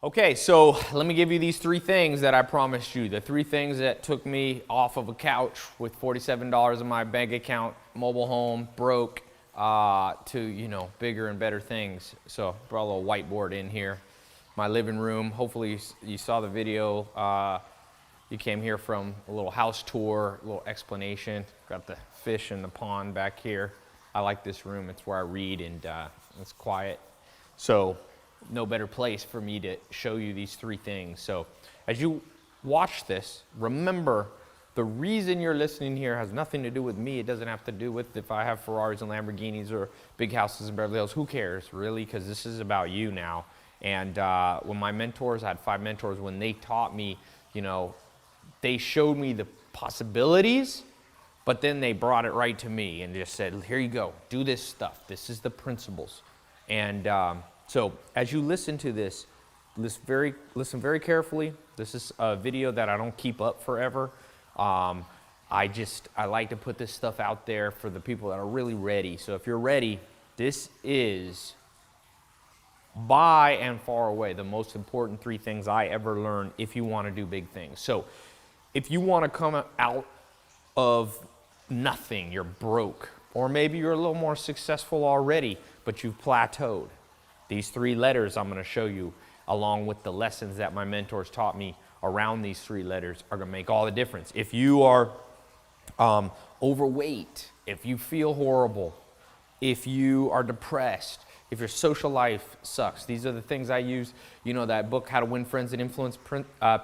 Okay, so let me give you these three things that I promised you. The three things that took me off of a couch with $47 in my bank account, mobile home, broke, to, bigger and better things. So brought a little whiteboard in here. My living room, hopefully you saw the video. You came here from a little house tour, a little explanation. Got the fish in the pond back here. I like this room. It's where I read and it's quiet. So no better place for me to show you these three things. So as you watch this, remember the reason you're listening here has nothing to do with me. It doesn't have to do with if I have Ferraris and Lamborghinis or big houses in Beverly Hills. Who cares, really? Because this is about you now. And when my mentors, I had 5 mentors, when they taught me, they showed me the possibilities, but then they brought it right to me and just said, here you go, do this stuff. This is the principles. And so as you listen to this, listen very carefully. This is a video that I don't keep up forever. I like to put this stuff out there for the people that are really ready. So if you're ready, this is by and far away the most important 3 things I ever learned if you want to do big things. So if you want to come out of nothing, you're broke, or maybe you're a little more successful already, but you've plateaued. These 3 letters I'm going to show you, along with the lessons that my mentors taught me around these 3 letters, are going to make all the difference. If you are overweight, if you feel horrible, if you are depressed, if your social life sucks, these are the things I use. That book, How to Win Friends and Influence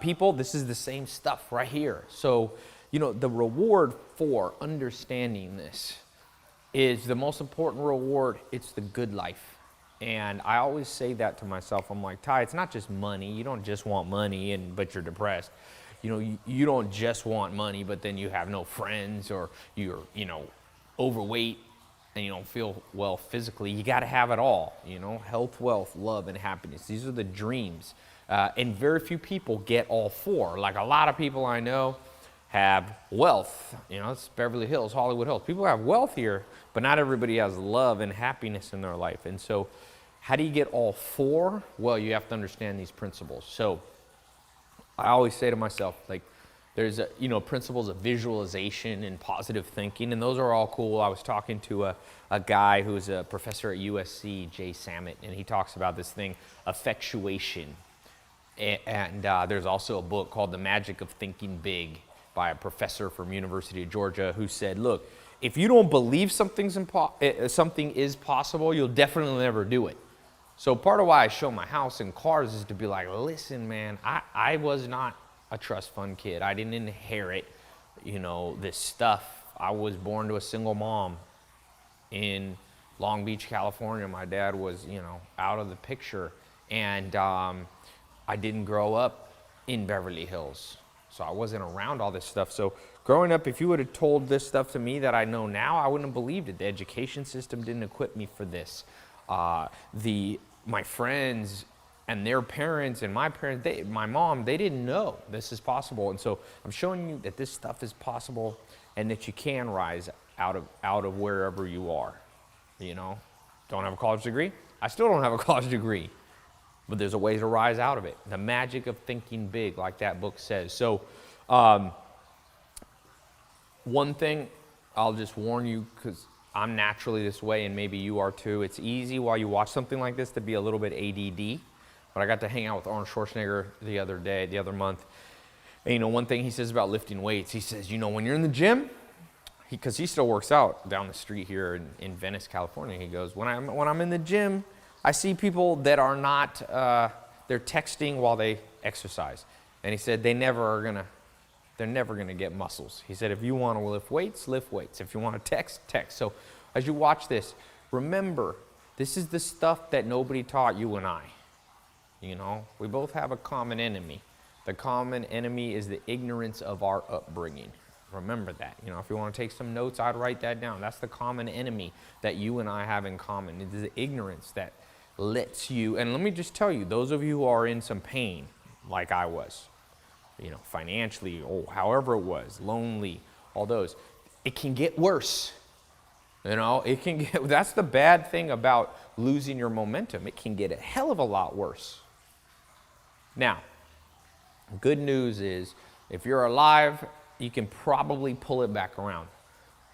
People, this is the same stuff right here. So, the reward for understanding this is the most important reward. It's the good life. And I always say that to myself. I'm like, Ty, it's not just money. You don't just want money but you're depressed. You don't just want money, but then you have no friends, or you're, overweight and you don't feel well physically. You got to have it all, health, wealth, love, and happiness. These are the dreams. And very few people get all 4. Like a lot of people I know have wealth. It's Beverly Hills, Hollywood Hills. People have wealth here, but not everybody has love and happiness in their life. And so how do you get all 4? Well, you have to understand these principles. So I always say to myself, there's principles of visualization and positive thinking, and those are all cool. I was talking to a guy who's a professor at USC, Jay Samit, and he talks about this thing, effectuation. And there's also a book called The Magic of Thinking Big by a professor from University of Georgia who said, look, if you don't believe something is possible, you'll definitely never do it. So part of why I show my house and cars is to be like, listen, man, I was not a trust fund kid. I didn't inherit, this stuff. I was born to a single mom in Long Beach, California. My dad was, out of the picture. And I didn't grow up in Beverly Hills. So I wasn't around all this stuff. So growing up, if you would have told this stuff to me that I know now, I wouldn't have believed it. The education system didn't equip me for this. My friends and their parents and my parents, my mom, they didn't know this is possible. And so I'm showing you that this stuff is possible and that you can rise out of wherever you are. Don't have a college degree? I still don't have a college degree. But there's a way to rise out of it. The magic of thinking big, like that book says. So one thing I'll just warn you, because I'm naturally this way and maybe you are too. It's easy while you watch something like this to be a little bit ADD. But I got to hang out with Arnold Schwarzenegger the other month. And one thing he says about lifting weights, he says, when you're in the gym, because he still works out down the street here in Venice, California. He goes, when I'm in the gym, I see people that are not, they're texting while they exercise. And he said, they're never gonna get muscles. He said, if you want to lift weights, lift weights. If you want to text. So as you watch this, remember, this is the stuff that nobody taught you and I. We both have a common enemy. The common enemy is the ignorance of our upbringing. Remember that. If you want to take some notes, I'd write that down. That's the common enemy that you and I have in common. It is the ignorance that lets you, and let me just tell you, those of you who are in some pain, like I was, financially, or however it was, lonely, all those, it can get worse. It can get, that's the bad thing about losing your momentum. It can get a hell of a lot worse. Now, good news is if you're alive, you can probably pull it back around.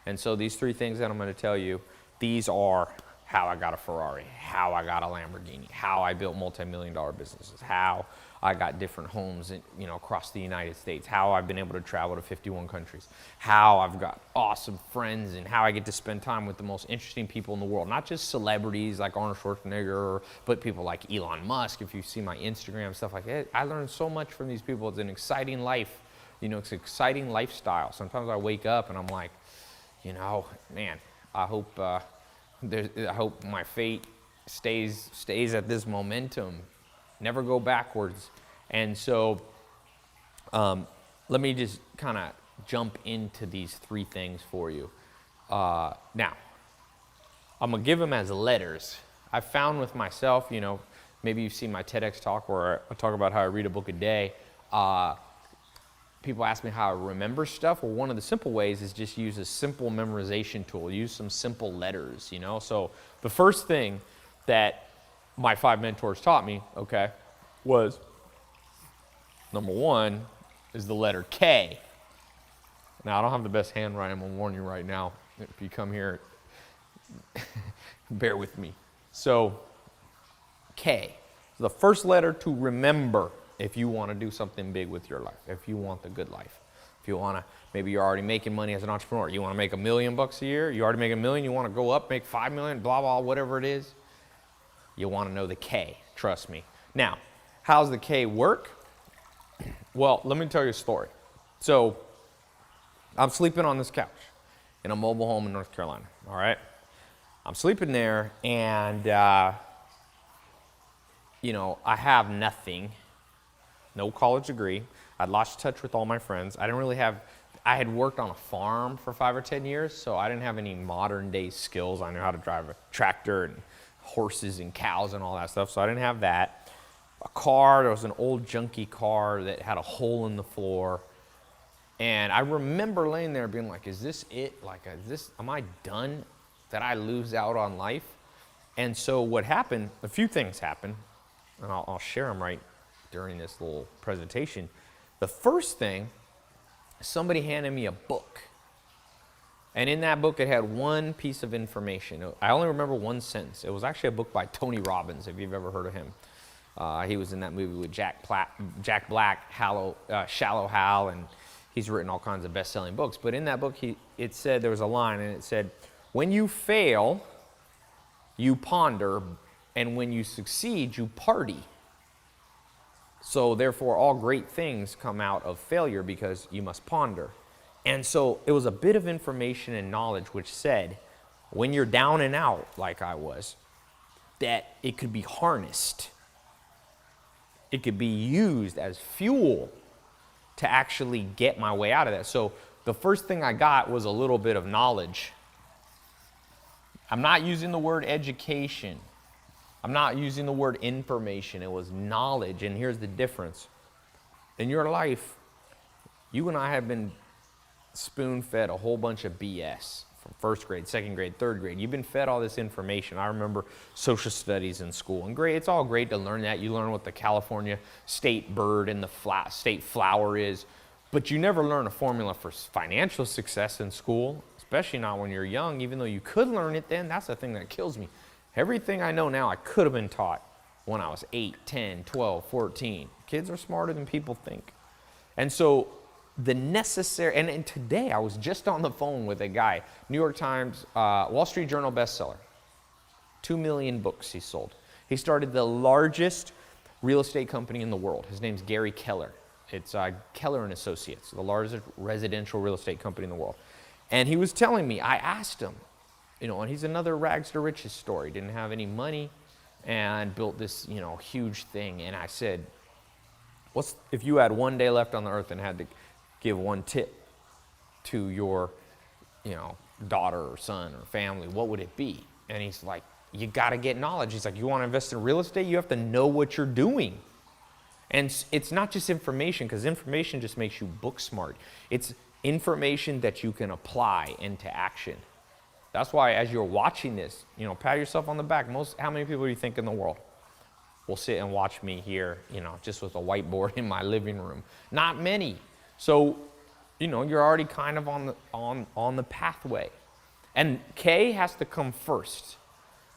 And so these 3 things that I'm going to tell you, these are how I got a Ferrari, how I got a Lamborghini, how I built multi-million-dollar businesses, how I got different homes across the United States, how I've been able to travel to 51 countries, how I've got awesome friends, and how I get to spend time with the most interesting people in the world. Not just celebrities like Arnold Schwarzenegger, but people like Elon Musk. If you see my Instagram, stuff like that, I learned so much from these people. It's an exciting life. It's an exciting lifestyle. Sometimes I wake up and I'm like, man, I hope my fate stays at this momentum, never go backwards. And so let me just kind of jump into these 3 things for you. Now, I'm going to give them as letters. I found with myself, maybe you've seen my TEDx talk where I talk about how I read a book a day. People ask me how I remember stuff. Well, one of the simple ways is just use a simple memorization tool. Use some simple letters, So the first thing that my 5 mentors taught me, was number 1 is the letter K. Now, I don't have the best handwriting. I'm going to warn you right now. If you come here, bear with me. So, K. The first letter to remember if you want to do something big with your life, if you want the good life. If you want to, maybe you're already making money as an entrepreneur. You want to make $1 million a year. You already make $1 million. You want to go up, make 5 million, blah, blah, whatever it is. You want to know the K. Trust me. Now, how's the K work? Well, let me tell you a story. So, I'm sleeping on this couch in a mobile home in North Carolina, all right? I'm sleeping there, and, I have nothing, no college degree. I'd lost touch with all my friends. I had worked on a farm for 5 or 10 years, so I didn't have any modern day skills. I knew how to drive a tractor and horses and cows and all that stuff, so I didn't have that. A car, there was an old junky car that had a hole in the floor. And I remember laying there being like, is this it? Am I done? Did I lose out on life? And so what happened, a few things happened, and I'll share them right during this little presentation. The first thing, somebody handed me a book. And in that book, it had one piece of information. I only remember one sentence. It was actually a book by Tony Robbins, if you've ever heard of him. He was in that movie with Jack Black, Shallow Hal, and he's written all kinds of best-selling books. But in that book, it said, there was a line, and it said, when you fail, you ponder, and when you succeed, you party. So therefore, all great things come out of failure because you must ponder. And so it was a bit of information and knowledge which said, when you're down and out, like I was, that it could be harnessed. It could be used as fuel to actually get my way out of that. So the first thing I got was a little bit of knowledge. I'm not using the word education. I'm not using the word information. It was knowledge. And here's the difference. In your life, you and I have been spoon-fed a whole bunch of BS from first grade, second grade, third grade. You've been fed all this information. I remember social studies in school. And great, it's all great to learn that. You learn what the California state bird and the state flower is. But you never learn a formula for financial success in school, especially not when you're young. Even though you could learn it then, that's the thing that kills me. Everything I know now, I could have been taught when I was 8, 10, 12, 14. Kids are smarter than people think. And so the necessary, and today I was just on the phone with a guy, New York Times, Wall Street Journal bestseller. 2 million books he sold. He started the largest real estate company in the world. His name's Gary Keller. It's Keller and Associates, the largest residential real estate company in the world. And he was telling me, I asked him, and he's another rags to riches story. Didn't have any money and built this, huge thing. And I said, if you had one day left on the earth and had to give one tip to your, daughter or son or family, what would it be? And he's like, you got to get knowledge. He's like, you want to invest in real estate? You have to know what you're doing. And it's not just information, because information just makes you book smart. It's information that you can apply into action. That's why as you're watching this, pat yourself on the back. How many people do you think in the world? will sit and watch me here, just with a whiteboard in my living room. Not many. So, you're already kind of on the pathway. And K has to come first.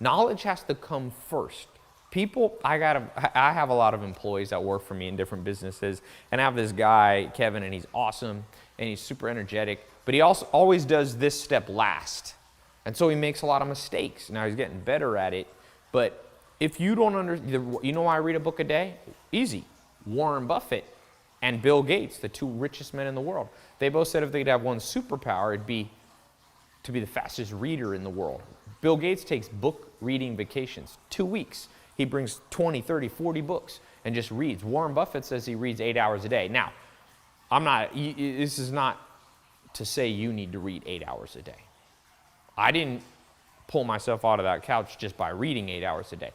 Knowledge has to come first. People, I have a lot of employees that work for me in different businesses, and I have this guy, Kevin, and he's awesome, and he's super energetic, but he also always does this step last. And so he makes a lot of mistakes. Now he's getting better at it, but if you don't understand, why I read a book a day? Easy. Warren Buffett and Bill Gates, the two richest men in the world, they both said if they could have one superpower, it'd be to be the fastest reader in the world. Bill Gates takes book reading vacations, 2 weeks. He brings 20, 30, 40 books and just reads. Warren Buffett says he reads 8 hours a day. Now, this is not to say you need to read 8 hours a day. I didn't pull myself out of that couch just by reading 8 hours a day,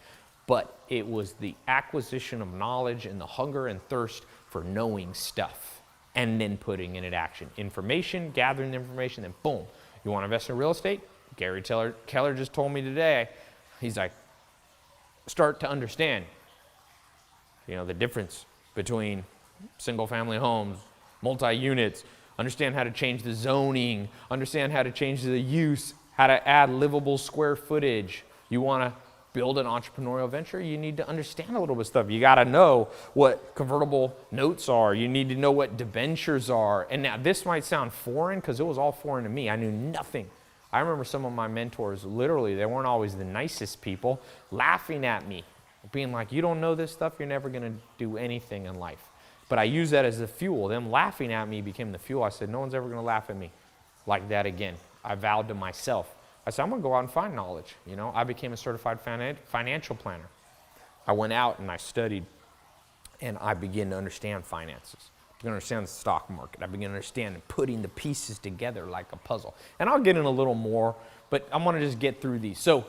but it was the acquisition of knowledge and the hunger and thirst for knowing stuff and then putting it in action. Information, gathering the information, then boom. You want to invest in real estate? Gary Keller just told me today, he's like, start to understand, the difference between single family homes, multi-units, understand how to change the zoning, understand how to change the use, how to add livable square footage. You want to build an entrepreneurial venture, you need to understand a little bit of stuff. You got to know what convertible notes are. You need to know what debentures are. And now this might sound foreign because it was all foreign to me. I knew nothing. I remember some of my mentors, literally, they weren't always the nicest people, laughing at me, being like, you don't know this stuff, you're never going to do anything in life. But I used that as the fuel. Them laughing at me became the fuel. I said, no one's ever going to laugh at me like that again. I vowed to myself. I said, I'm going to go out and find knowledge. I became a certified financial planner. I went out and I studied, and I began to understand finances. I began to understand the stock market. I began to understand putting the pieces together like a puzzle. And I'll get in a little more, but I want to just get through these. So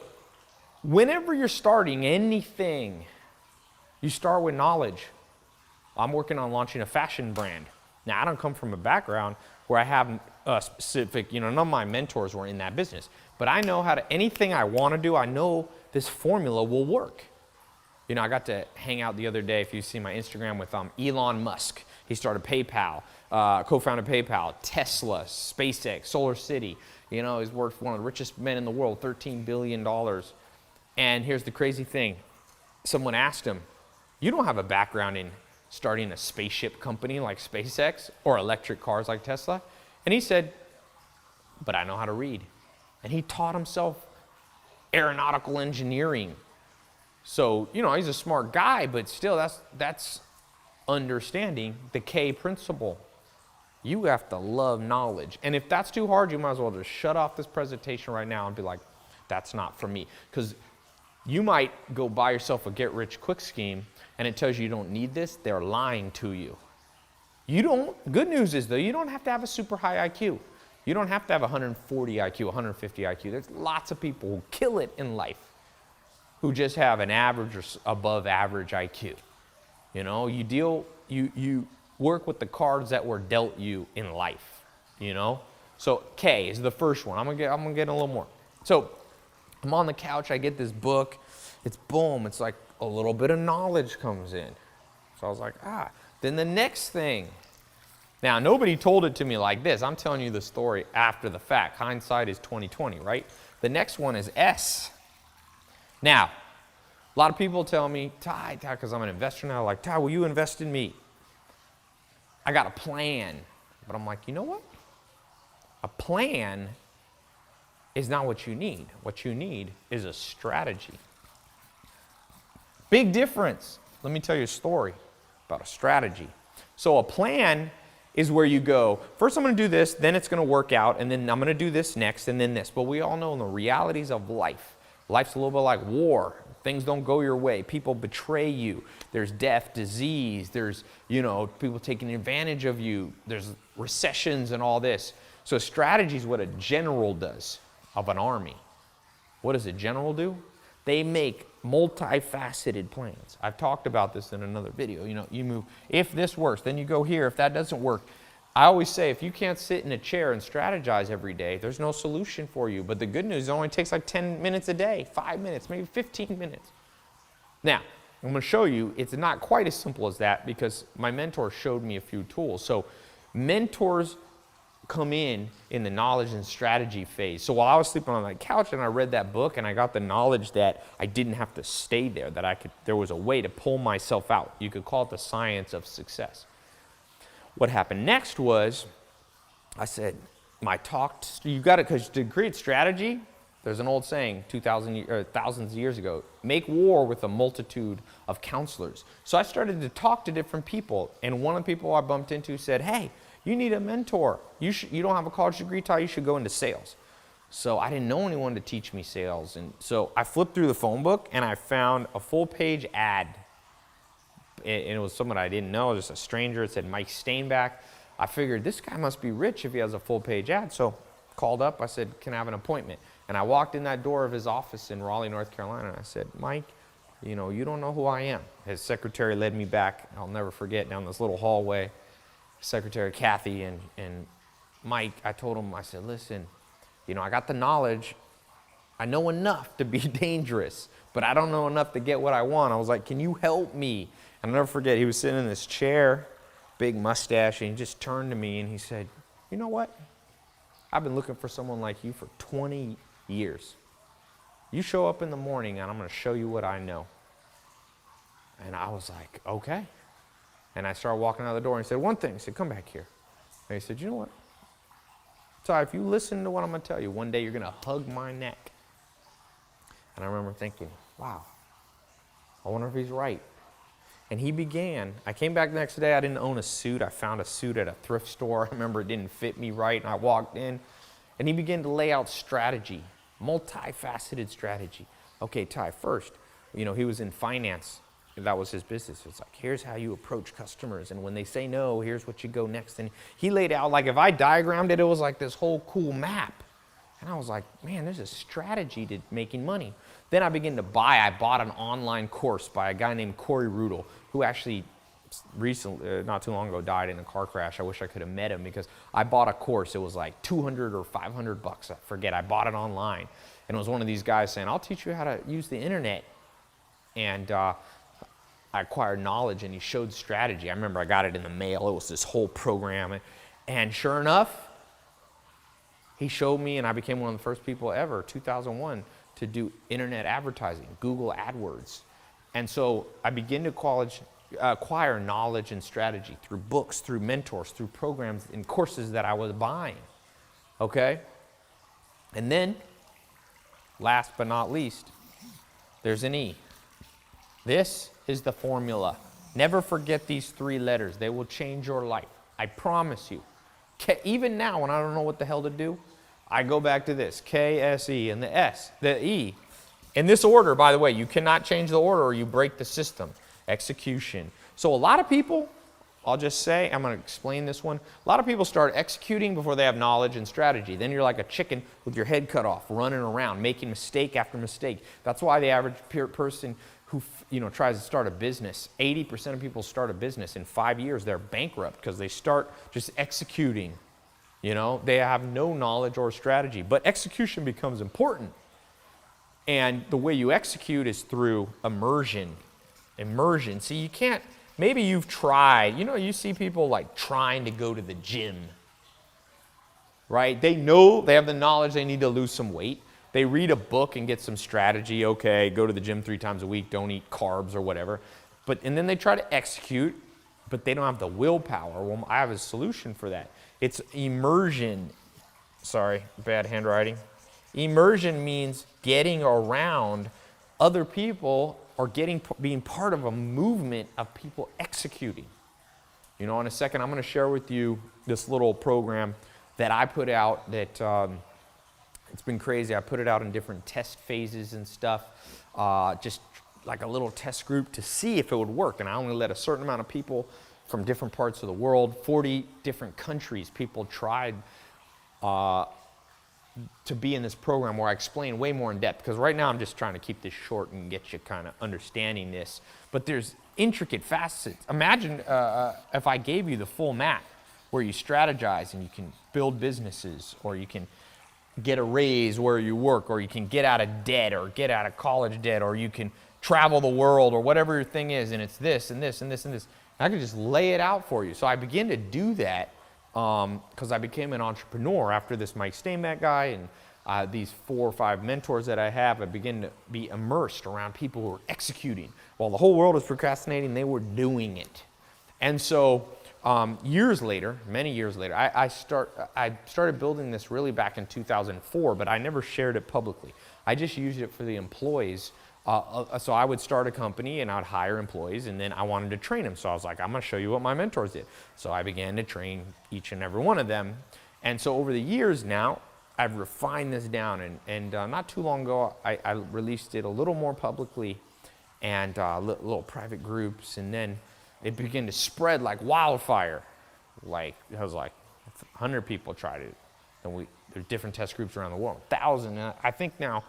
whenever you're starting anything, you start with knowledge. I'm working on launching a fashion brand. Now, I don't come from a background where I have a specific, none of my mentors were in that business. But I know anything I want to do, I know this formula will work. I got to hang out the other day, if you see my Instagram, with Elon Musk. He started PayPal, co-founded PayPal, Tesla, SpaceX, Solar City. He's worth one of the richest men in the world, $13 billion. And here's the crazy thing. Someone asked him, you don't have a background in starting a spaceship company like SpaceX or electric cars like Tesla? And he said, but I know how to read. And he taught himself aeronautical engineering. So, he's a smart guy, but still that's understanding the K principle. You have to love knowledge. And if that's too hard, you might as well just shut off this presentation right now and be like, that's not for me. Because you might go buy yourself a get-rich-quick scheme and it tells you don't need this. They're lying to you. Good news is, though, you don't have to have a super high IQ. You don't have to have 140 IQ, 150 IQ. There's lots of people who kill it in life who just have an average or above average IQ. You work with the cards that were dealt you in life, So K is the first one. I'm gonna get a little more. So I'm on the couch, I get this book. It's boom, it's like a little bit of knowledge comes in. So I was like, Then the next thing. Now, nobody told it to me like this. I'm telling you the story after the fact. Hindsight is 20/20, right? The next one is S. Now, a lot of people tell me, Ty, because I'm an investor now, like, Ty, will you invest in me? I got a plan. But I'm like, you know what? A plan is not what you need. What you need is a strategy. Big difference. Let me tell you a story about a strategy. So a plan is where you go, first I'm going to do this, then it's going to work out, and then I'm going to do this next, and then this. But we all know the realities of life. Life's a little bit like war. Things don't go your way. People betray you. There's death, disease. There's, people taking advantage of you. There's recessions and all this. So strategy is what a general does of an army. What does a general do? They make multifaceted plans. I've talked about this in another video. You move, if this works, then you go here. If that doesn't work, I always say, if you can't sit in a chair and strategize every day, there's no solution for you. But the good news, it only takes like 10 minutes a day, 5 minutes, maybe 15 minutes. Now, I'm going to show you it's not quite as simple as that because my mentor showed me a few tools. So mentors come in the knowledge and strategy phase. So while I was sleeping on that couch and I read that book and I got the knowledge that I didn't have to stay there, that there was a way to pull myself out. You could call it the science of success. What happened next was I said, you got it, because to create strategy, there's an old saying, thousands of years ago, make war with a multitude of counselors. So I started to talk to different people, and one of the people I bumped into said, hey, you need a mentor. You don't have a college degree, Ty, you should go into sales. So I didn't know anyone to teach me sales, and so I flipped through the phone book, and I found a full-page ad, and it was someone I didn't know, just a stranger. It said Mike Stainback. I figured this guy must be rich if he has a full-page ad, so called up. I said, can I have an appointment? And I walked in that door of his office in Raleigh, North Carolina, and I said, Mike, you don't know who I am. His secretary led me back, I'll never forget, down this little hallway. Secretary Kathy and Mike, I told him, I said, listen, I got the knowledge. I know enough to be dangerous, but I don't know enough to get what I want. I was like, can you help me? And I'll never forget, he was sitting in this chair, big mustache, and he just turned to me and he said, you know what? I've been looking for someone like you for 20 years. You show up in the morning and I'm going to show you what I know. And I was like, okay. And I started walking out the door and he said one thing. He said, come back here. And he said, you know what? Ty, if you listen to what I'm going to tell you, one day you're going to hug my neck. And I remember thinking, wow, I wonder if he's right. And he began. I came back the next day. I didn't own a suit. I found a suit at a thrift store. I remember it didn't fit me right. And I walked in and he began to lay out strategy, multifaceted strategy. Okay, Ty, first, he was in finance. That was his business. It's like, here's how you approach customers. And when they say no, here's what you go next. And he laid out, like if I diagrammed it, it was like this whole cool map. And I was like, man, there's a strategy to making money. Then I bought an online course by a guy named Corey Rudel, who actually recently, not too long ago, died in a car crash. I wish I could have met him because I bought a course. It was like $200 or $500. I forget. I bought it online. And it was one of these guys saying, I'll teach you how to use the internet. And I acquired knowledge, and he showed strategy. I remember I got it in the mail. It was this whole program. And sure enough, he showed me, and I became one of the first people ever, 2001, to do internet advertising, Google AdWords. And so I began to acquire knowledge and strategy through books, through mentors, through programs and courses that I was buying, okay? And then, last but not least, there's an E. This is the formula. Never forget these 3 letters. They will change your life. I promise you. Even now, when I don't know what the hell to do, I go back to this, K-S-E, and the S, the E. In this order, by the way, you cannot change the order or you break the system. Execution. So a lot of people, I'll just say, I'm going to explain this one. A lot of people start executing before they have knowledge and strategy. Then you're like a chicken with your head cut off, running around, making mistake after mistake. That's why the average person who tries to start a business, 80% of people start a business. In 5 years, they're bankrupt because they start just executing. They have no knowledge or strategy. But execution becomes important. And the way you execute is through immersion. See, you can't, maybe you've tried, you see people like trying to go to the gym, right? They know, they have the knowledge they need to lose some weight. They read a book and get some strategy. Okay, go to the gym 3 times a week, don't eat carbs or whatever. And then they try to execute, but they don't have the willpower. Well, I have a solution for that. It's immersion. Sorry, bad handwriting. Immersion means getting around other people or being part of a movement of people executing. In a second, I'm going to share with you this little program that I put out that it's been crazy. I put it out in different test phases and stuff, just like a little test group to see if it would work. And I only let a certain amount of people from different parts of the world, 40 different countries, people tried to be in this program where I explain way more in depth, because right now I'm just trying to keep this short and get you kind of understanding this. But there's intricate facets. Imagine if I gave you the full map where you strategize and you can build businesses, or you can get a raise where you work, or you can get out of debt or get out of college debt, or you can travel the world or whatever your thing is, and it's this and this and this and this. And I could just lay it out for you. So I began to do that because I became an entrepreneur after this Mike Steinbeck guy and these 4 or 5 mentors that I have. I began to be immersed around people who were executing. While the whole world was procrastinating, they were doing it. And so years later, many years later, I started building this really back in 2004, but I never shared it publicly. I just used it for the employees. So I would start a company and I'd hire employees, and then I wanted to train them. So I was like, I'm going to show you what my mentors did. So I began to train each and every one of them. And so over the years now, I've refined this down, and not too long ago, I released it a little more publicly and little private groups, and then it began to spread like wildfire. Like, it was like 100 people tried it, and there's different test groups around the world, 1,000. I think now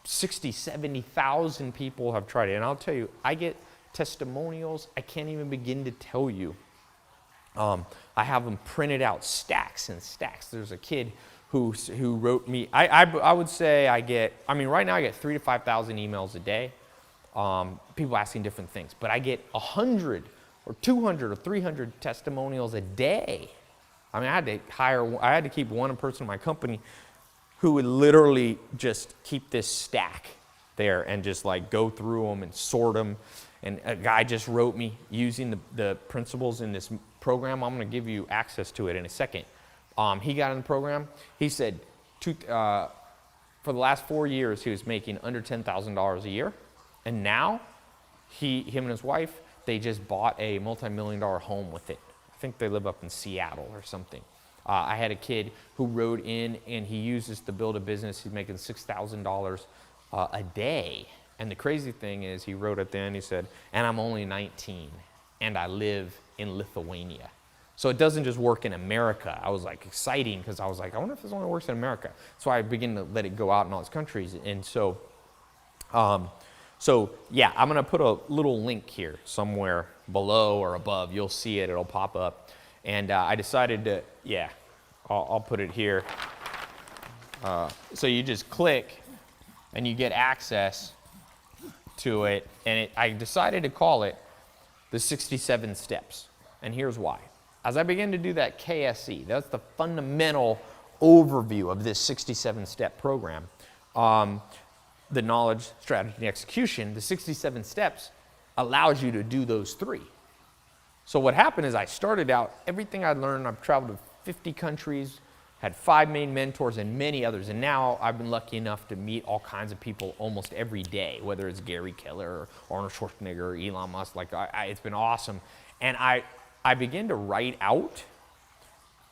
60, 70,000 people have tried it. And I'll tell you, I get testimonials I can't even begin to tell you. I have them printed out, stacks and stacks. There's a kid who wrote me, I would say right now I get 3,000 to 5,000 emails a day, people asking different things, but I get 100 or 200 or 300 testimonials a day. I mean, I had to keep one person in my company who would literally just keep this stack there and just like go through them and sort them. And a guy just wrote me using the principles in this program. I'm going to give you access to it in a second. He got in the program. He said for the last 4 years, he was making under $10,000 a year. And now him and his wife, they just bought a multi-million-dollar home with it. I think they live up in Seattle or something. I had a kid who wrote in, and he used this to build a business. He's making $6,000 a day. And the crazy thing is, he wrote at the end, he said, and I'm only 19, and I live in Lithuania. So it doesn't just work in America. I was like exciting because I was like, I wonder if this only works in America. So I began to let it go out in all these countries. And so, yeah, I'm going to put a little link here somewhere below or above. You'll see it. It'll pop up. And I decided to, yeah, I'll put it here. So you just click and you get access to it. And I decided to call it the 67 Steps. And here's why. As I began to do that KSE, that's the fundamental overview of this 67-step program. The knowledge, strategy, and execution, the 67 steps allows you to do those 3. So what happened is I started out, everything I learned, I've traveled to 50 countries, had 5 main mentors and many others. And now I've been lucky enough to meet all kinds of people almost every day, whether it's Gary Keller or Arnold Schwarzenegger or Elon Musk. Like it's been awesome. And I began to write out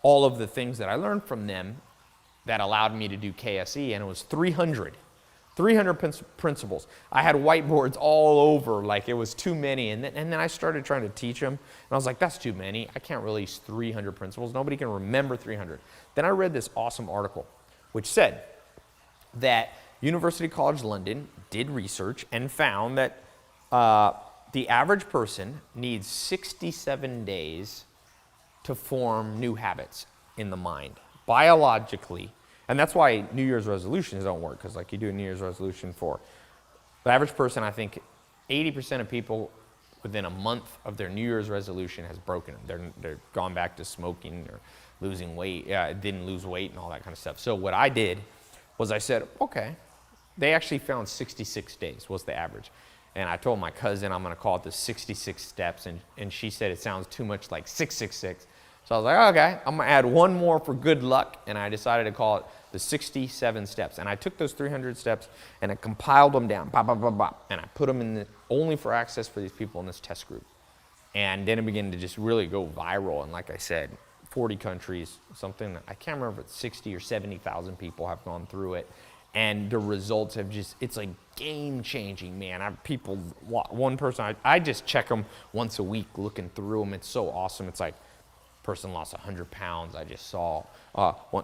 all of the things that I learned from them that allowed me to do KSE, and it was 300 principles. I had whiteboards all over, like it was too many, and then I started trying to teach them, and I was like, that's too many. I can't release 300 principles. Nobody can remember 300. Then I read this awesome article, which said that University College London did research and found that the average person needs 67 days to form new habits in the mind, biologically. And that's why New Year's resolutions don't work, because like you do a New Year's resolution for the average person, I think 80% of people within a month of their New Year's resolution has broken them. They're gone back to smoking or losing weight, didn't lose weight and all that kind of stuff. So what I did was I said, okay, they actually found 66 days was the average. And I told my cousin I'm going to call it the 66 steps, and she said it sounds too much like 666. So I was like, okay, I'm going to add one more for good luck, and I decided to call it the 67 steps. And I took those 300 steps, and I compiled them down, and I put them in only for access for these people in this test group. And then it began to just really go viral, and like I said, 40 countries, something, I can't remember if it's 60 or 70,000 people have gone through it. And the results have just, it's like game changing, man. One person, I just check them once a week looking through them. It's so awesome. It's like, person lost 100 pounds, I just saw.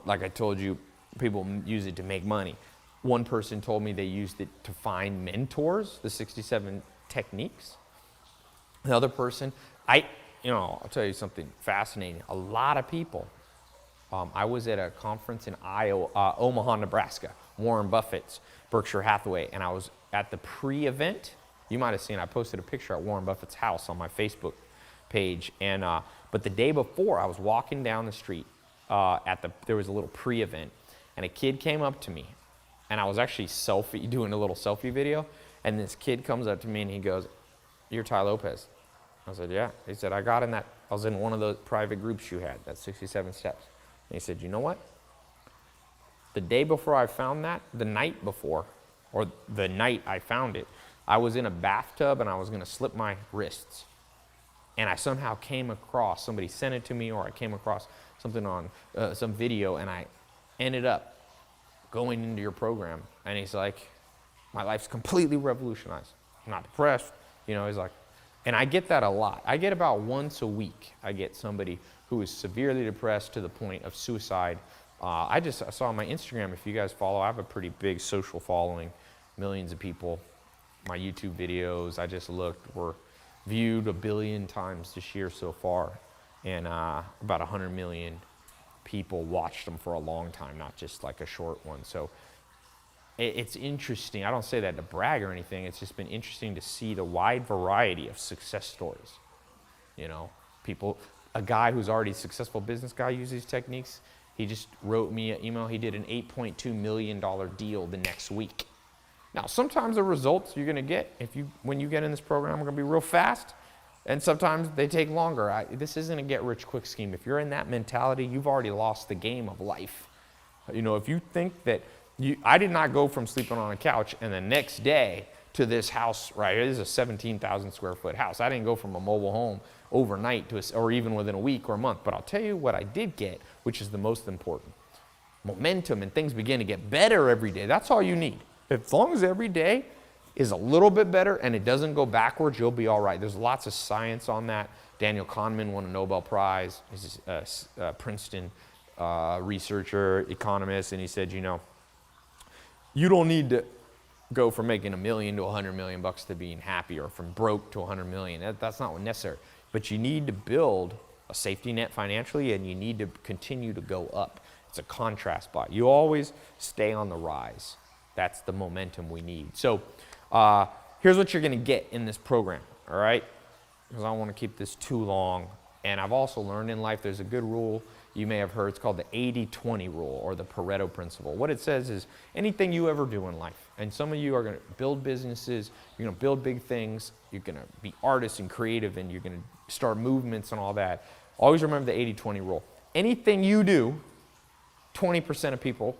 Like I told you, people use it to make money. One person told me they used it to find mentors, the 67 techniques. The other person, I'll tell you something fascinating. A lot of people, I was at a conference in Omaha, Nebraska, Warren Buffett's Berkshire Hathaway, and I was at the pre-event. You might have seen, I posted a picture at Warren Buffett's house on my Facebook page. And, but the day before, I was walking down the street there was a little pre-event, and a kid came up to me, and I was actually doing a little selfie video, and this kid comes up to me and he goes, "You're Tai Lopez." I said, "Yeah." He said, I was in one of those private groups you had, that 67 steps. And he said, "You know what? The day before I found that, the night before, or the night I found it, I was in a bathtub and I was gonna slip my wrists. And I somehow came across, somebody sent it to me, or I came across something on some video, and I ended up going into your program." And he's like, "My life's completely revolutionized. I'm not depressed." You know, he's like, and I get that a lot. I get about once a week, I get somebody who is severely depressed to the point of suicide. I saw on my Instagram, if you guys follow, I have a pretty big social following, millions of people. My YouTube videos, I just looked, were viewed 1 billion times this year so far. And about 100 million people watched them for a long time, not just like a short one. So it's interesting. I don't say that to brag or anything. It's just been interesting to see the wide variety of success stories. You know, a guy who's already a successful business guy uses these techniques. He just wrote me an email. He did an $8.2 million deal the next week. Now, sometimes the results you're going to get when you get in this program are going to be real fast, and sometimes they take longer. This isn't a get-rich-quick scheme. If you're in that mentality, you've already lost the game of life. You know, if you think that I did not go from sleeping on a couch and the next day to this house right here. This is a 17,000 square foot house. I didn't go from a mobile home overnight or even within a week or a month. But I'll tell you what I did get, which is the most important. Momentum, and things begin to get better every day. That's all you need. As long as every day is a little bit better and it doesn't go backwards, you'll be all right. There's lots of science on that. Daniel Kahneman won a Nobel Prize. He's a Princeton researcher, economist, and he said, you don't need to go from making $1 million to $100 million to being happy, or from broke to $100 million. That's not necessary. But you need to build a safety net financially, and you need to continue to go up. It's a contrast spot. You always stay on the rise. That's the momentum we need. So here's what you're going to get in this program, all right? Because I don't want to keep this too long. And I've also learned in life there's a good rule you may have heard. It's called the 80-20 rule, or the Pareto principle. What it says is anything you ever do in life, and some of you are going to build businesses, you're going to build big things, you're going to be artists and creative, and you're going to start movements and all that. Always remember the 80-20 rule. Anything you do, 20% of people,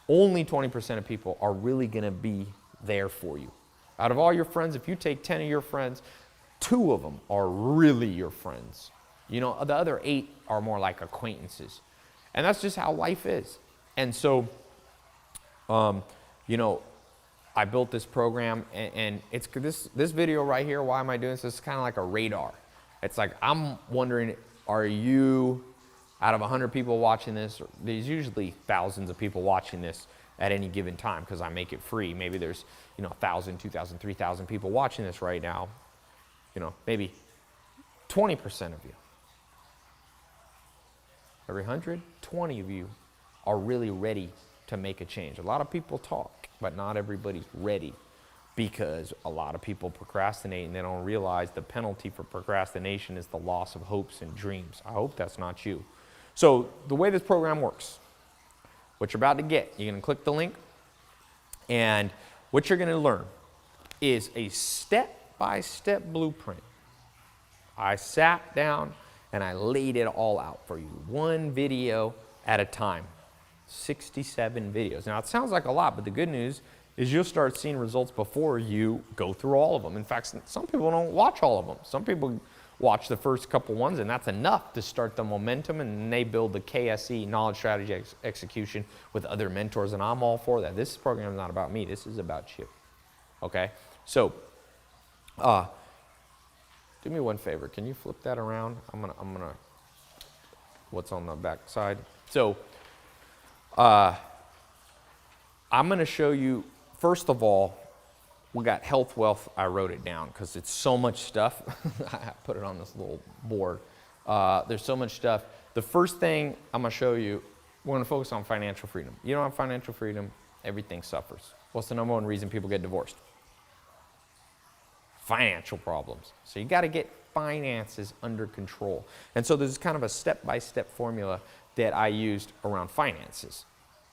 only 20% of people are really going to be there for you. Out of all your friends, if you take 10 of your friends, 2 of them are really your friends. The other 8 are more like acquaintances. And that's just how life is. And so, I built this program, and it's this video right here. Why am I doing this? It's kind of like a radar. It's like, I'm wondering, are you, out of 100 people watching this, there's usually thousands of people watching this at any given time because I make it free. Maybe there's, 1,000, 2,000, 3,000 people watching this right now. Maybe 20% of you. Every 100, 20 of you are really ready to make a change. A lot of people talk, but not everybody's ready, because a lot of people procrastinate and they don't realize the penalty for procrastination is the loss of hopes and dreams. I hope that's not you. So the way this program works, what you're about to get, you're going to click the link, and what you're going to learn is a step-by-step blueprint. I sat down and I laid it all out for you, one video at a time, 67 videos. Now, it sounds like a lot, but the good news is you'll start seeing results before you go through all of them. In fact, some people don't watch all of them. Some people watch the first couple ones, and that's enough to start the momentum, and then they build the KSE, Knowledge Strategy Execution, with other mentors, and I'm all for that. This program is not about me. This is about you, okay? So, do me one favor. Can you flip that around? I'm gonna. What's on the back side? So, I'm gonna show you. First of all, we got health, wealth. I wrote it down because it's so much stuff. I put it on this little board. There's so much stuff. The first thing I'm gonna show you, we're gonna focus on financial freedom. You don't have financial freedom, everything suffers. What's the number one reason people get divorced? financial problems. So you got to get finances under control. And so there's kind of a step-by-step formula that I used around finances.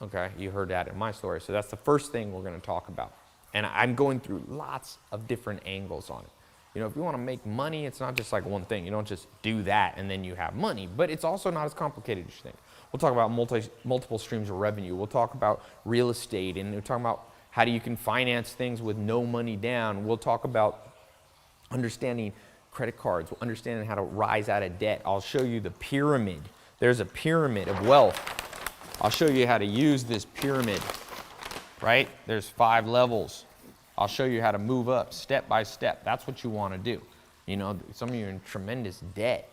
Okay, you heard that in my story. So that's the first thing we're going to talk about. And I'm going through lots of different angles on it. You know, if you want to make money, it's not just like one thing. You don't just do that and then you have money. But it's also not as complicated as you think. We'll talk about multiple streams of revenue. We'll talk about real estate, and we'll talk about how you can finance things with no money down. We'll talk about understanding credit cards, understanding how to rise out of debt. I'll show you the pyramid. There's a pyramid of wealth. I'll show you how to use this pyramid, right? There's 5 levels. I'll show you how to move up step by step. That's what you want to do. You know, some of you are in tremendous debt.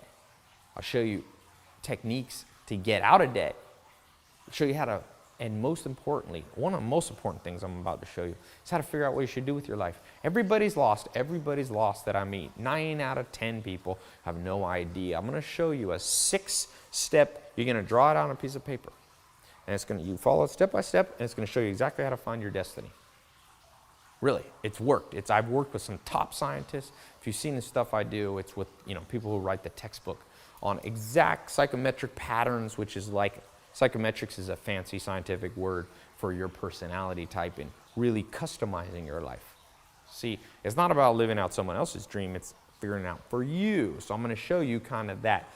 I'll show you techniques to get out of debt. I'll show you how to, and most importantly, one of the most important things I'm about to show you is how to figure out what you should do with your life. Everybody's lost that I meet. 9 out of 10 people have no idea. I'm going to show you a 6-step, you're going to draw it on a piece of paper. And it's going to, you follow it step by step, and it's going to show you exactly how to find your destiny. Really, it's worked. I've worked with some top scientists. If you've seen the stuff I do, it's with people who write the textbook on exact psychometric patterns, which is like, psychometrics is a fancy scientific word for your personality type and really customizing your life. See, it's not about living out someone else's dream, it's figuring it out for you. So I'm going to show you kind of that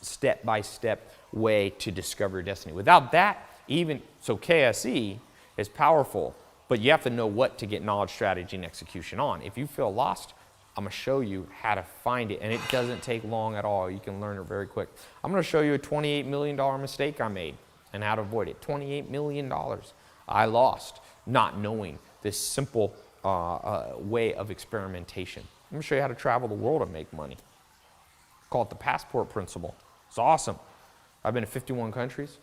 step-by-step way to discover your destiny. Without that, so KSE is powerful, but you have to know what to get knowledge, strategy, and execution on. If you feel lost, I'm going to show you how to find it, and it doesn't take long at all. You can learn it very quick. I'm going to show you a $28 million mistake I made and how to avoid it. $28 million I lost not knowing this simple way of experimentation. I'm going to show you how to travel the world and make money. Call it the passport principle. It's awesome. I've been to 51 countries.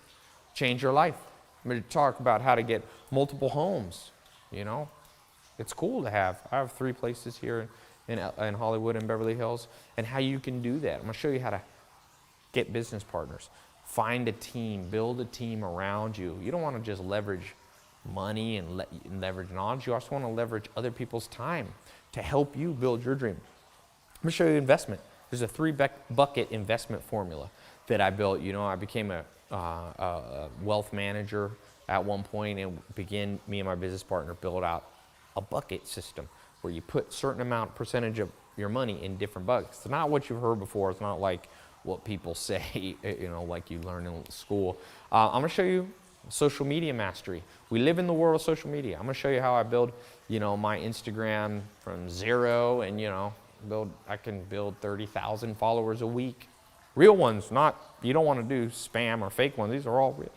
Change your life. I'm going to talk about how to get multiple homes. You know, it's cool to have. I have 3 places here in Hollywood and Beverly Hills, and how you can do that. I'm going to show you how to get business partners, find a team, build a team around you. You don't want to just leverage money and leverage knowledge. You also want to leverage other people's time to help you build your dream. I'm going to show you investment. There's a 3-bucket investment formula that I built. You know, I became a wealth manager at one point, and me and my business partner built out a bucket system where you put certain percentage of your money in different buckets. It's not what you've heard before. It's not like what people say, like you learn in school. I'm going to show you social media mastery. We live in the world of social media. I'm going to show you how I build, my Instagram from 0 and, I can build 30,000 followers a week. Real ones, you don't want to do spam or fake ones. These are all real.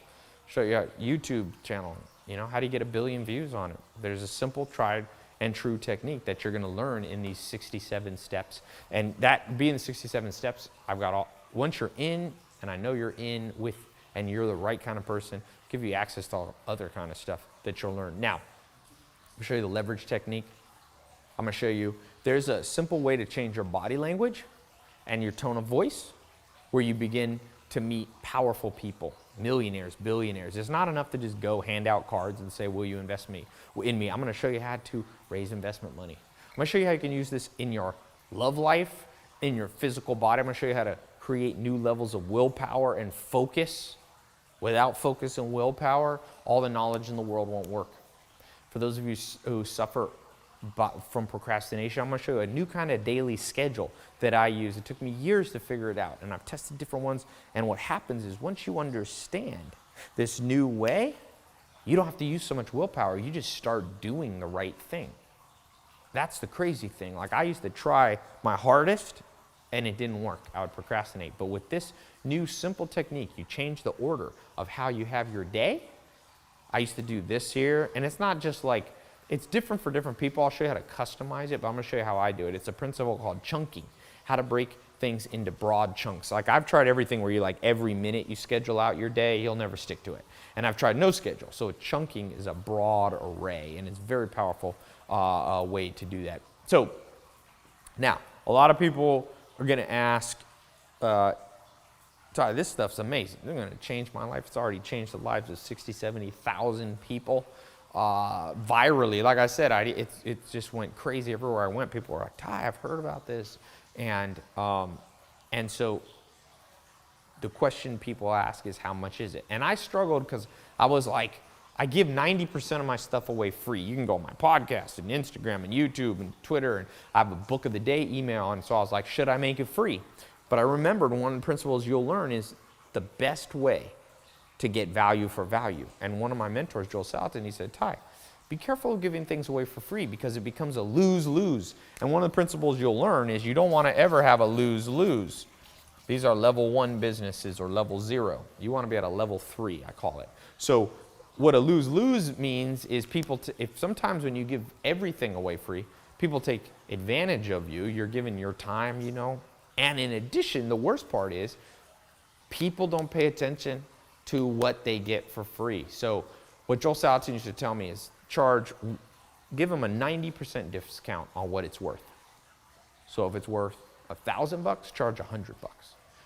Show you a YouTube channel, how do you get 1 billion views on it? There's a simple, tried and true technique that you're going to learn in these 67 steps. And that being the 67 steps, once you're in, and I know you're in with, and you're the right kind of person, give you access to all other kind of stuff that you'll learn. Now, I'll show you the leverage technique. I'm going to show you, there's a simple way to change your body language and your tone of voice where you begin to meet powerful people, millionaires, billionaires. It's not enough to just go hand out cards and say, will you invest in me? I'm going to show you how to raise investment money. I'm going to show you how you can use this in your love life, in your physical body. I'm going to show you how to create new levels of willpower and focus. Without focus and willpower, all the knowledge in the world won't work. For those of you who suffer from procrastination, I'm going to show you a new kind of daily schedule that I use. It took me years to figure it out, and I've tested different ones. And what happens is once you understand this new way, you don't have to use so much willpower. You just start doing the right thing. That's the crazy thing. Like, I used to try my hardest, and it didn't work. I would procrastinate. But with this new simple technique, you change the order of how you have your day. I used to do this here, and it's not just like, it's different for different people. I'll show you how to customize it, but I'm going to show you how I do it. It's a principle called chunking, how to break things into broad chunks. Like, I've tried everything where every minute you schedule out your day, you'll never stick to it. And I've tried no schedule. So chunking is a broad array, and it's a very powerful way to do that. So now, a lot of people are going to ask, Ty, this stuff's amazing. They're going to change my life. It's already changed the lives of 60, 70,000 people. virally. Like I said, it just went crazy everywhere I went. People were like, Ty, I've heard about this. And so the question people ask is, how much is it? And I struggled because I was like, I give 90% of my stuff away free. You can go on my podcast and Instagram and YouTube and Twitter, and I have a book of the day email. And so I was like, should I make it free? But I remembered one of the principles you'll learn is the best way to get value for value. And one of my mentors, Joel Salatin, he said, Ty, be careful of giving things away for free because it becomes a lose-lose. And one of the principles you'll learn is you don't want to ever have a lose-lose. These are level 1 businesses or level 0. You want to be at a level 3, I call it. So what a lose-lose means is if sometimes when you give everything away free, people take advantage of you. You're giving your time, you know. And in addition, the worst part is people don't pay attention to what they get for free. So what Joel Salatin used to tell me is give them a 90% discount on what it's worth. So if it's worth $1,000, charge $100. If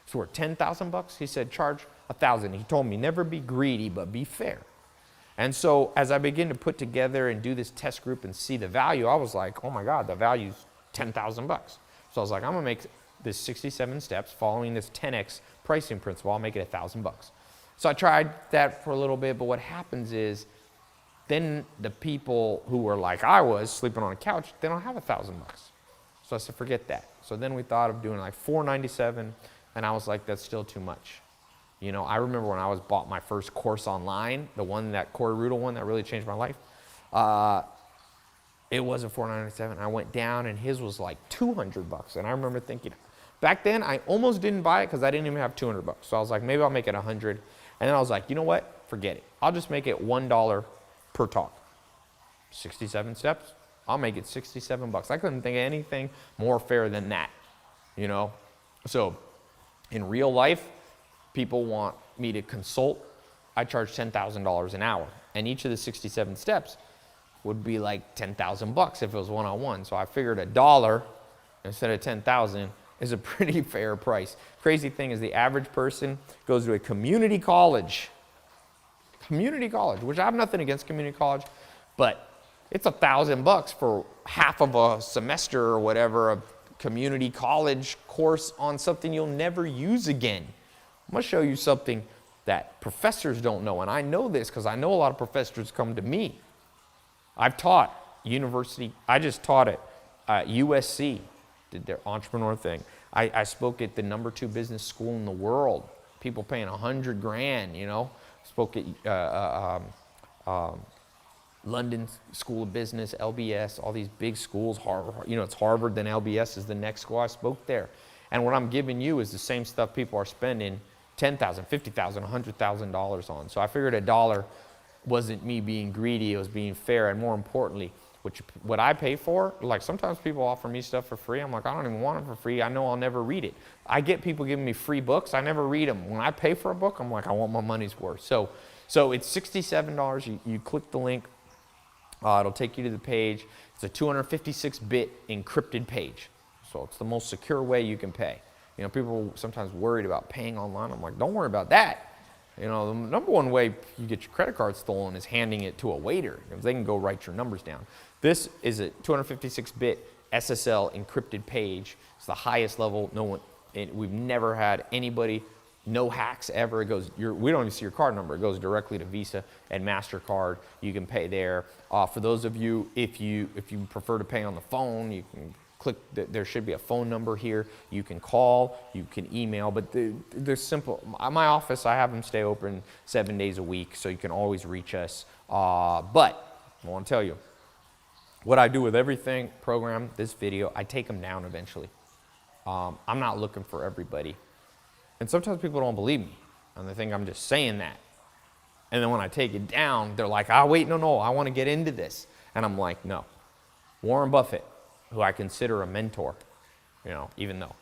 it's worth $10,000, he said, charge $1,000. He told me, never be greedy, but be fair. And so as I begin to put together and do this test group and see the value, I was like, oh my God, the value's $10,000. So I was like, I'm gonna make this 67 steps following this 10x pricing principle. I'll make it $1,000. So I tried that for a little bit, but what happens is then the people who were like I was, sleeping on a couch, they don't have $1,000. So I said, forget that. So then we thought of doing like $497, and I was like, that's still too much. You know, I remember when I bought my first course online, the one, that Corey Rudel one that really changed my life, it wasn't $497. I went down and his was like $200. And I remember thinking, back then I almost didn't buy it because I didn't even have $200. So I was like, maybe I'll make it $100. And then I was like, you know what? Forget it. I'll just make it $1 per talk. 67 steps, I'll make it $67. I couldn't think of anything more fair than that, you know? So in real life, people want me to consult. I charge $10,000 an hour. And each of the 67 steps would be like $10,000 if it was one-on-one. So I figured $1 instead of 10,000 is a pretty fair price. Crazy thing is the average person goes to a community college, which I have nothing against community college, but it's $1,000 for half of a semester or whatever, a community college course on something you'll never use again. I'm gonna show you something that professors don't know, and I know this because I know a lot of professors come to me. I've taught university, I just taught at USC, did their entrepreneur thing. I spoke at the #2 business school in the world, people paying $100,000, you know. Spoke at London School of Business, LBS, all these big schools, Harvard, you know, it's Harvard, then LBS is the next school. I spoke there. And what I'm giving you is the same stuff people are spending $10,000, $50,000, $100,000 on. So I figured $1 wasn't me being greedy, it was being fair, and more importantly, what I pay for, like sometimes people offer me stuff for free. I'm like, I don't even want it for free. I know I'll never read it. I get people giving me free books. I never read them. When I pay for a book, I'm like, I want my money's worth. So it's $67. You click the link. It'll take you to the page. It's a 256-bit encrypted page. So it's the most secure way you can pay. You know, people are sometimes worried about paying online. I'm like, don't worry about that. You know, the number one way you get your credit card stolen is handing it to a waiter, because they can go write your numbers down. This is a 256-bit SSL encrypted page. It's the highest level. We've never had anybody, no hacks ever. It goes, we don't even see your card number. It goes directly to Visa and MasterCard. You can pay there. For those of you, if you prefer to pay on the phone, you can click, there should be a phone number here. You can call, you can email, but they're simple. My office, I have them stay open 7 days a week, so you can always reach us. But I want to tell you, what I do with everything program, this video, I take them down eventually. I'm not looking for everybody. And sometimes people don't believe me, and they think I'm just saying that. And then when I take it down, they're like, wait, no, I want to get into this. And I'm like, no. Warren Buffett, who I consider a mentor, you know, even though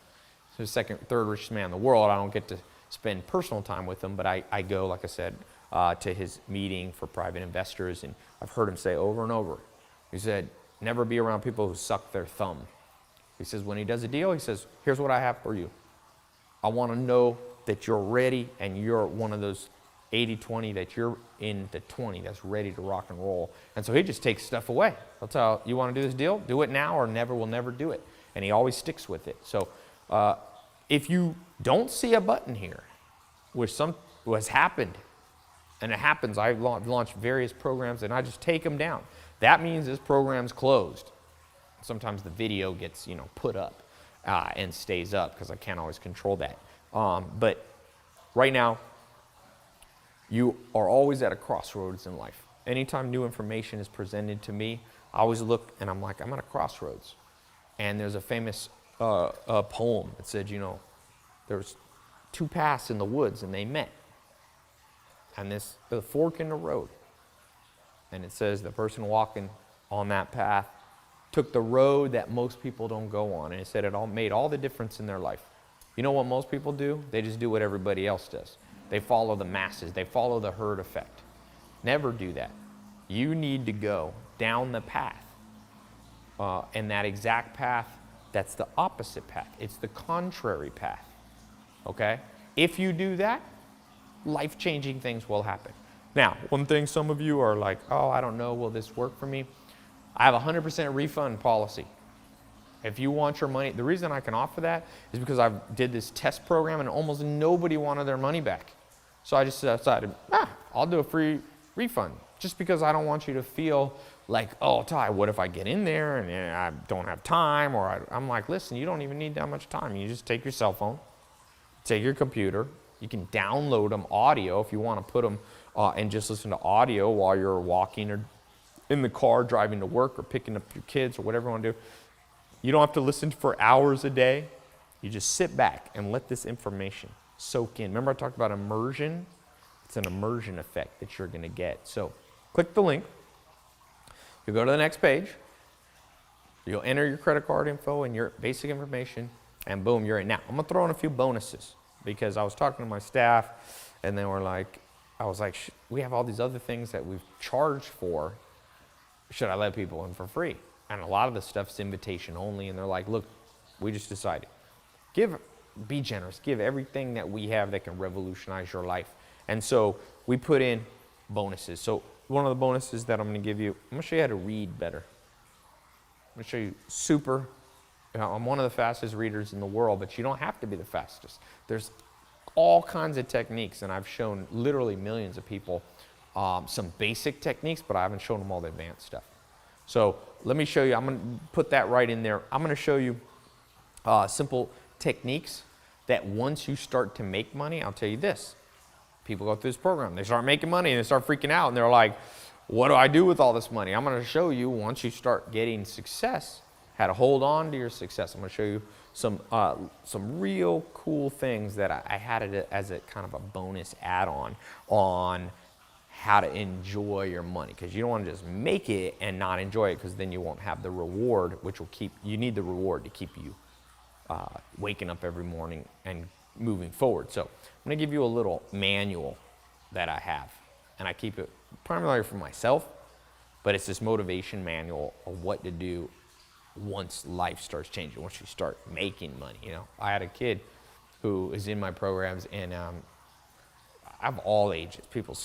he's the second, third richest man in the world, I don't get to spend personal time with him, but I go, like I said, to his meeting for private investors, and I've heard him say over and over, he said, never be around people who suck their thumb. He says, when he does a deal, he says, here's what I have for you. I want to know that you're ready and you're one of those 80-20, that you're in the 20 that's ready to rock and roll. And so he just takes stuff away. He'll tell you, want to do this deal? Do it now or we'll never do it. And he always sticks with it. So if you don't see a button here, which has happened, and it happens, I've launched various programs and I just take them down. That means this program's closed. Sometimes the video gets, put up and stays up because I can't always control that. But right now, you are always at a crossroads in life. Anytime new information is presented to me, I always look and I'm like, I'm at a crossroads. And there's a famous poem that said, there's two paths in the woods and they met. And there's a fork in the road. And it says the person walking on that path took the road that most people don't go on. And it said it all made all the difference in their life. You know what most people do? They just do what everybody else does. They follow the masses. They follow the herd effect. Never do that. You need to go down the path. And that exact path, that's the opposite path. It's the contrary path. Okay? If you do that, life-changing things will happen. Now, one thing some of you are like, oh, I don't know, will this work for me? I have a 100% refund policy. If you want your money, the reason I can offer that is because I did this test program and almost nobody wanted their money back. So I just decided, I'll do a free refund just because I don't want you to feel like, oh, Ty, what if I get in there and I don't have time? Or I'm like, listen, you don't even need that much time. You just take your cell phone, take your computer. You can download them audio if you want to put them and just listen to audio while you're walking or in the car driving to work or picking up your kids or whatever you want to do. You don't have to listen for hours a day. You just sit back and let this information soak in. Remember I talked about immersion? It's an immersion effect that you're going to get. So click the link. You'll go to the next page. You'll enter your credit card info and your basic information, and boom, you're in. Now, I'm going to throw in a few bonuses because I was talking to my staff, and they were like, I was like, we have all these other things that we've charged for. Should I let people in for free? And a lot of the stuff's invitation only, and they're like, look, we just decided. Be generous. Give everything that we have that can revolutionize your life. And so we put in bonuses. So one of the bonuses that I'm going to give you, I'm going to show you how to read better. I'm going to show you I'm one of the fastest readers in the world, but you don't have to be the fastest. There's all kinds of techniques, and I've shown literally millions of people some basic techniques, but I haven't shown them all the advanced stuff. So let me show you. I'm going to put that right in there. I'm going to show you simple techniques that once you start to make money, I'll tell you this. People go through this program. They start making money, and they start freaking out, and they're like, what do I do with all this money? I'm going to show you once you start getting success, how to hold on to your success. I'm going to show you some real cool things that I had it as a kind of a bonus add-on on how to enjoy your money, because you don't want to just make it and not enjoy it, because then you won't have the reward, which will you need the reward to keep you waking up every morning and moving forward. So I'm going to give you a little manual that I have, and I keep it primarily for myself, but it's this motivation manual of what to do once life starts changing, once you start making money. I had a kid who is in my programs, and I have all ages. People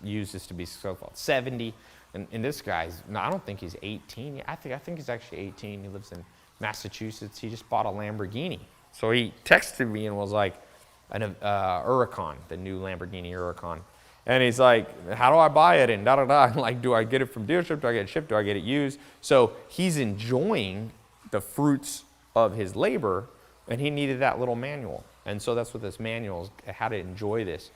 use this to be successful. 70, and this guy's, no, I don't think he's 18. I think he's actually 18. He lives in Massachusetts. He just bought a Lamborghini. So he texted me and was like, an Huracan, the new Lamborghini Huracan. And he's like, how do I buy it? And da-da-da. I'm like, do I get it from dealership? Do I get it shipped? Do I get it used? So he's enjoying the fruits of his labor, and he needed that little manual. And so that's what this manual is, how to enjoy this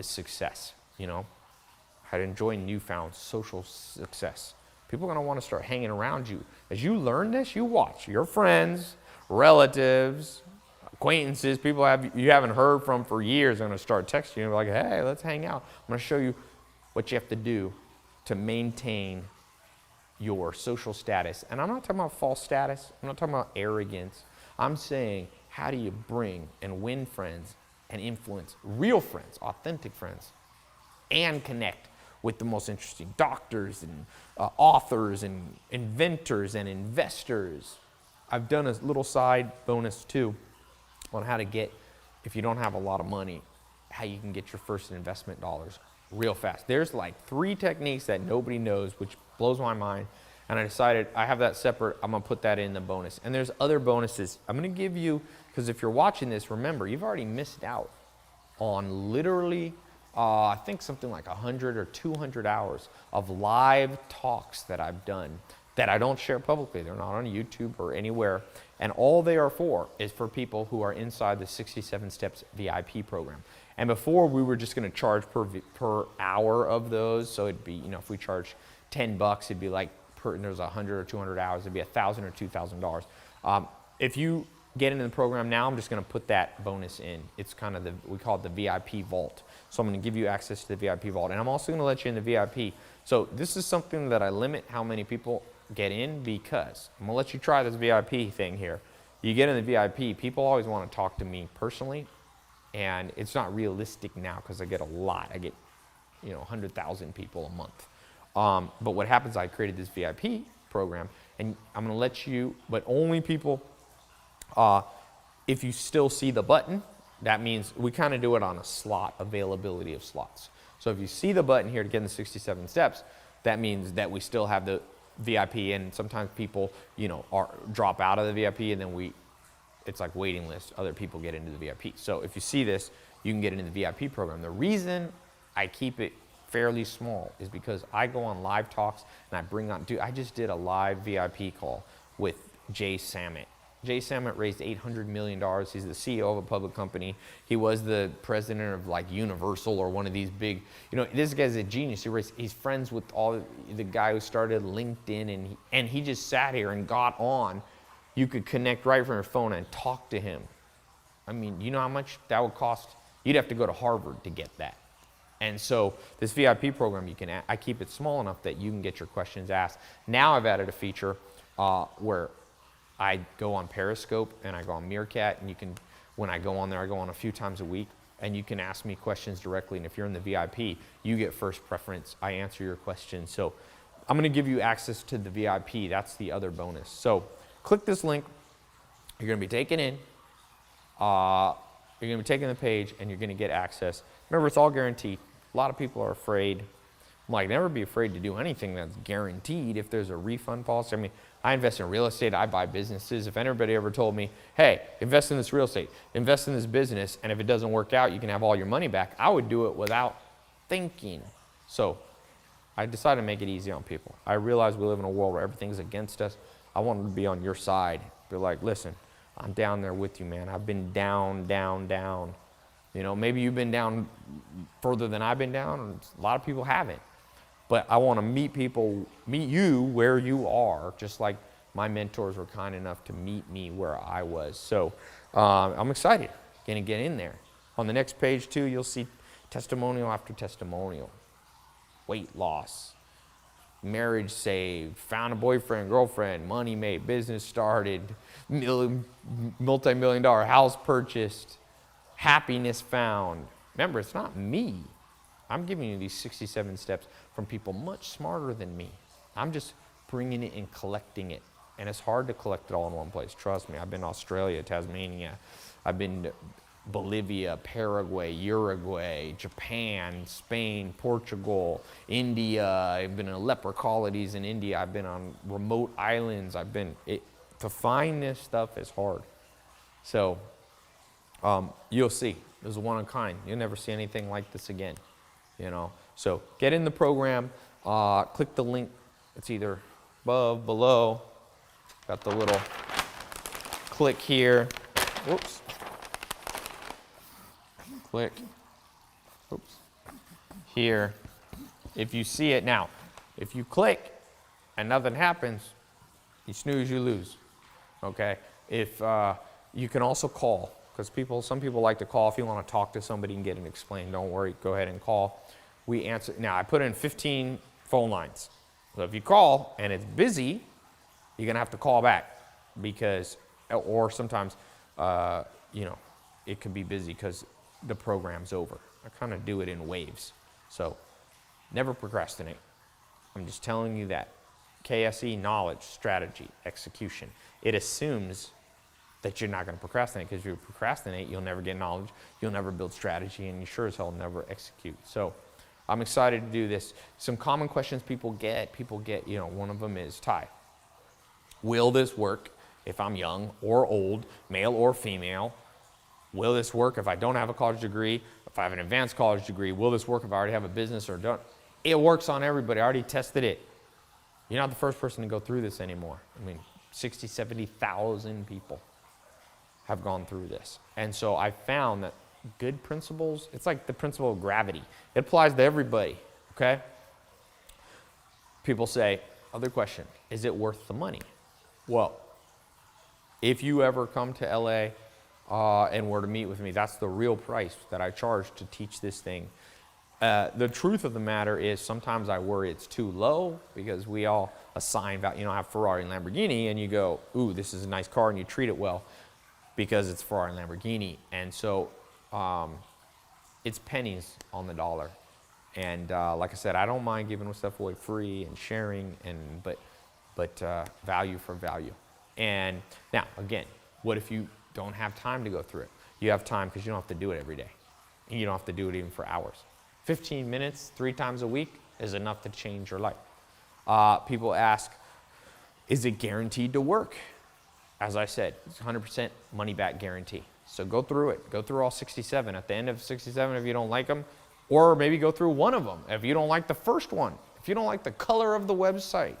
success, how to enjoy newfound social success. People are going to want to start hanging around you. As you learn this, you watch your friends, relatives, acquaintances, people you haven't heard from for years are going to start texting you and be like, hey, let's hang out. I'm going to show you what you have to do to maintain your social status. And I'm not talking about false status. I'm not talking about arrogance. I'm saying, how do you bring and win friends and influence real friends, authentic friends, and connect with the most interesting doctors and authors and inventors and investors. I've done a little side bonus too on how to get, if you don't have a lot of money, how you can get your first investment dollars real fast. There's like 3 techniques that nobody knows, which blows my mind. And I decided I have that separate, I'm gonna put that in the bonus. And there's other bonuses I'm gonna give you, because if you're watching this, remember, you've already missed out on literally, I think something like 100 or 200 hours of live talks that I've done that I don't share publicly. They're not on YouTube or anywhere. And all they are for is for people who are inside the 67 Steps VIP program. And before, we were just gonna charge per hour of those. So it'd be, you know, if we charge $10, it'd be like, and there's 100 or 200 hours, it'd be $1,000 or $2,000. If you get into the program now, I'm just gonna put that bonus in. It's kind of we call it the VIP vault. So I'm gonna give you access to the VIP vault. And I'm also gonna let you in the VIP. So this is something that I limit how many people get in, because I'm gonna let you try this VIP thing here. You get in the VIP, people always wanna talk to me personally, and it's not realistic now because I get a lot. I get, you know, 100,000 people a month. But what happens, I created this VIP program, and I'm gonna let you, but only people, if you still see the button, that means we kind of do it on a slot, availability of slots. So if you see the button here to get in the 67 steps, that means that we still have the VIP, and sometimes people, you know, drop out of the VIP, and then it's like waiting list, other people get into the VIP. So if you see this, you can get into the VIP program. The reason I keep it fairly small is because I go on live talks and I bring on, I just did a live VIP call with Jay Samit. Jay Samit raised $800 million. He's the CEO of a public company. He was the president of like Universal or one of these big, you know, this guy's a genius. He's friends with the guy who started LinkedIn, and he just sat here and got on. You could connect right from your phone and talk to him. I mean, you know how much that would cost? You'd have to go to Harvard to get that. And so this VIP program, I keep it small enough that you can get your questions asked. Now I've added a feature where I go on Periscope and I go on Meerkat, and when I go on there, I go on a few times a week, and you can ask me questions directly. And if you're in the VIP, you get first preference. I answer your questions. So I'm gonna give you access to the VIP. That's the other bonus. So click this link. You're gonna be taken in. You're gonna be taken to the page, and you're gonna get access. Remember, it's all guaranteed. A lot of people are afraid. I'm like, never be afraid to do anything that's guaranteed if there's a refund policy. I mean, I invest in real estate, I buy businesses. If anybody ever told me, hey, invest in this real estate, invest in this business, and if it doesn't work out, you can have all your money back, I would do it without thinking. So I decided to make it easy on people. I realize we live in a world where everything's against us. I wanted to be on your side. Be like, listen, I'm down there with you, man. I've been down, down, down. You know, maybe you've been down further than I've been down, and a lot of people haven't. But I want to meet you where you are, just like my mentors were kind enough to meet me where I was. So I'm excited, gonna get in there. On the next page too, you'll see testimonial after testimonial. Weight loss, marriage saved, found a boyfriend, girlfriend, money made, business started, multi-million-dollar house purchased, happiness found. Remember, it's not me. I'm giving you these 67 steps from people much smarter than me. I'm just bringing it and collecting it. And it's hard to collect it all in one place. Trust me, I've been to Australia, Tasmania. I've been to Bolivia, Paraguay, Uruguay, Japan, Spain, Portugal, India. I've been in leper colonies in India. I've been on remote islands. To find this stuff is hard. So you'll see. There's one of a kind. You'll never see anything like this again. You know, so get in the program, click the link. It's either above, below. Got the little click here. Whoops. Click. Oops. Here. If you see it now, if you click and nothing happens, you snooze, you lose. Okay. If you can also call. Because some people like to call. If you want to talk to somebody and get it explained, don't worry, go ahead and call. We answer. Now, I put in 15 phone lines. So if you call and it's busy, you're going to have to call back or sometimes, you know, it could be busy because the program's over. I kind of do it in waves. So never procrastinate. I'm just telling you that. KSE, knowledge, strategy, execution. It assumes that you're not going to procrastinate, because if you procrastinate, you'll never get knowledge, you'll never build strategy, and you sure as hell never execute. So I'm excited to do this. Some common questions people get, one of them is, Ty, will this work if I'm young or old, male or female? Will this work if I don't have a college degree? If I have an advanced college degree, will this work if I already have a business or don't? It works on everybody. I already tested it. You're not the first person to go through this anymore. 60, 70,000 people have gone through this. And so I found that good principles, it's like the principle of gravity. It applies to everybody, okay? People say, other question, is it worth the money? Well, if you ever come to LA and were to meet with me, that's the real price that I charge to teach this thing. The truth of the matter is sometimes I worry it's too low, because we all assign value. Have Ferrari and Lamborghini, and you go, ooh, this is a nice car, and you treat it well because it's Ferrari and Lamborghini. And so it's pennies on the dollar. And like I said, I don't mind giving stuff away free and sharing, but value for value. And now, again, what if you don't have time to go through it? You have time because you don't have to do it every day. And you don't have to do it even for hours. 15 minutes, 3 times a week is enough to change your life. People ask, is it guaranteed to work? As I said, it's 100% money back guarantee. So go through it. Go through all 67. At the end of 67, if you don't like them, or maybe go through one of them. If you don't like the first one, if you don't like the color of the website,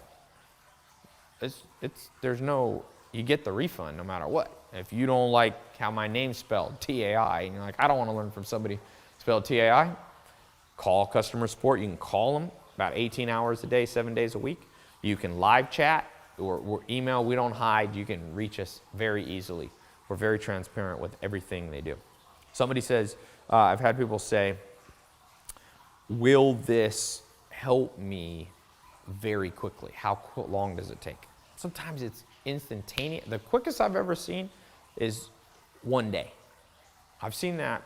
you get the refund no matter what. If you don't like how my name's spelled, T-A-I, and you're like, I don't want to learn from somebody spelled T-A-I, call customer support. You can call them about 18 hours a day, 7 days a week. You can live chat or email. We don't hide. You can reach us very easily. We're very transparent with everything they do. Somebody says, I've had people say, will this help me very quickly? How long does it take? Sometimes it's instantaneous. The quickest I've ever seen is 1 day. I've seen that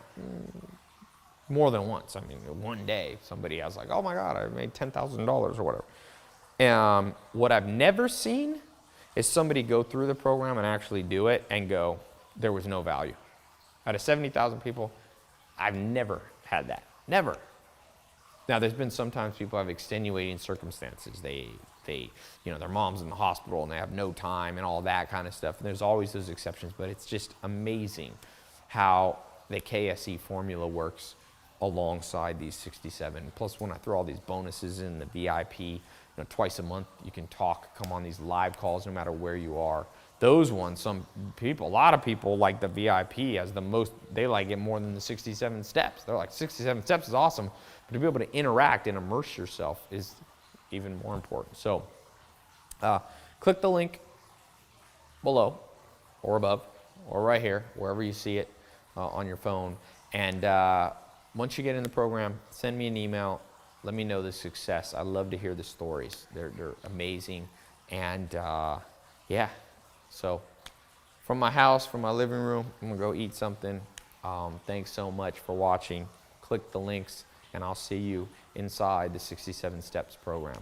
more than once. 1 day, somebody has like, oh my God, I made $10,000 or whatever. What I've never seen is somebody go through the program and actually do it and go, there was no value. Out of 70,000 people, I've never had that. Never. Now, there's been sometimes people have extenuating circumstances. Their mom's in the hospital and they have no time and all that kind of stuff. And there's always those exceptions, but it's just amazing how the KSE formula works alongside these 67. Plus, when I throw all these bonuses in the VIP, twice a month you can come on these live calls no matter where you are. Those ones, a lot of people like the VIP as the most, they like it more than the 67 steps. They're like, 67 steps is awesome, but to be able to interact and immerse yourself is even more important. So click the link below or above or right here, wherever you see it on your phone. And once you get in the program, send me an email. Let me know the success. I love to hear the stories. They're amazing. And yeah, so from my house, from my living room, I'm going to go eat something. Thanks so much for watching. Click the links, and I'll see you inside the 67 Steps program.